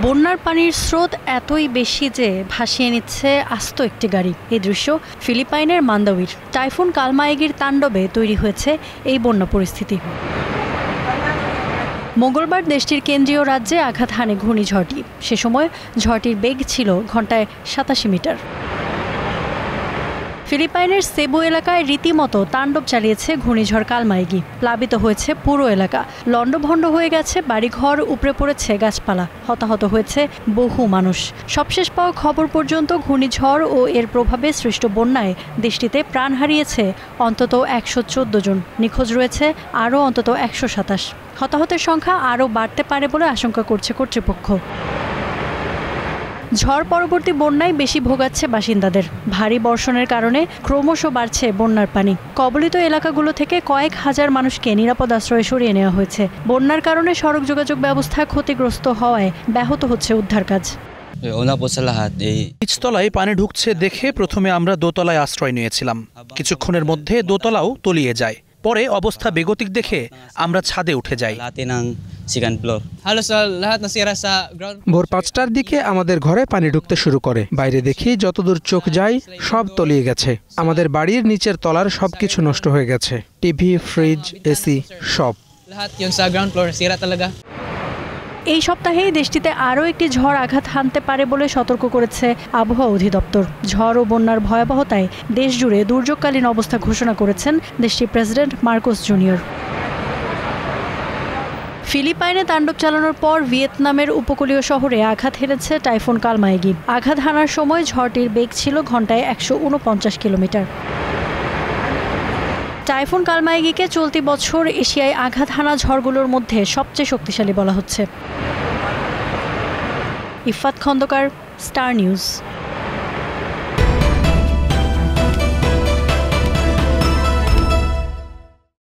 বন্যার পানির স্রোত এতই বেশি যে ভাসিয়ে নিচ্ছে আস্ত একটি গাড়ি। এই দৃশ্য ফিলিপাইনের মান্দাউইর। টাইফুন কালমায়েগির তাণ্ডবে তৈরি হয়েছে এই বন্যা পরিস্থিতি। মঙ্গলবার দেশটির কেন্দ্রীয় রাজ্যে আঘাত হানে ঘূর্ণিঝড়টি। সে সময় ঝড়টির বেগ ছিল ঘন্টায় 87 মিটার। ফিলিপাইনের সেবু এলাকায় রীতিমতো তাণ্ডব চালিয়েছে ঘূর্ণিঝড় কালমায়েগি। প্লাবিত হয়েছে পুরো এলাকা, লণ্ডভণ্ড হয়ে গেছে বাড়িঘর, উপড়ে পড়েছে গাছপালা, হতাহত হয়েছে বহু মানুষ। সবশেষ পাওয়া খবর পর্যন্ত ঘূর্ণিঝড় ও এর প্রভাবে সৃষ্ট বন্যায় দেশটিতে প্রাণ হারিয়েছে অন্তত 114 জন। নিখোঁজ রয়েছে আরও অন্তত 127। হতাহতের সংখ্যা আরও বাড়তে পারে বলে আশঙ্কা করছে কর্তৃপক্ষ। ঝড় পরবর্তী বন্যায় বেশি ভোগাচ্ছে বাসিন্দাদের। ভারী বর্ষণের কারণে ক্রমশ বাড়ছে বন্যার পানি। কবলিত এলাকাগুলো থেকে কয়েক হাজার মানুষকে নিরাপদ আশ্রয়ে সরিয়ে নেওয়া হয়েছে। বন্যার কারণে সড়ক যোগাযোগ ব্যবস্থা ক্ষতিগ্রস্ত হওয়ায় ব্যাহত হচ্ছে উদ্ধার কাজ। নিচতলায় পানি ঢুকছে দেখে প্রথমে আমরা দোতলায় আশ্রয় নিয়েছিলাম। কিছুক্ষণের মধ্যে দোতলাও তলিয়ে যায়। পরে অবস্থা বেগতিক দেখে আমরা ছাদে উঠে যাই। ভোর 5টার দিকে আমাদের ঘরে পানি ঢুকতে শুরু করে। বাইরে দেখি যতদূর চোখ যায় সব তলিয়ে গেছে। আমাদের বাড়ির নিচের তলার সবকিছু নষ্ট হয়ে গেছে। টিভি, ফ্রিজ, এসি সব। এই সপ্তাহেই দেশটিতে আরও একটি ঝড় আঘাত হানতে পারে বলে সতর্ক করেছে আবহাওয়া অধিদপ্তর। ঝড় ও বন্যার ভয়াবহতায় দেশজুড়ে দুর্যোগকালীন অবস্থা ঘোষণা করেছেন দেশটির প্রেসিডেন্ট মার্কোস জুনিয়র। ফিলিপাইনে তাণ্ডব চালানোর পর ভিয়েতনামের উপকূলীয় শহরে আঘাত হেনেছে টাইফুন কালমায়েগি। আঘাত হানার সময় ঝড়টির বেগ ছিল ঘন্টায় 149 কিলোমিটার। টাইফুন কালমায়েগিকে চলতি বছর এশিয়ায় আঘাত হানা ঝড়গুলোর মধ্যে সবচেয়ে শক্তিশালী বলা হচ্ছে। Ifat Khondokar, star news.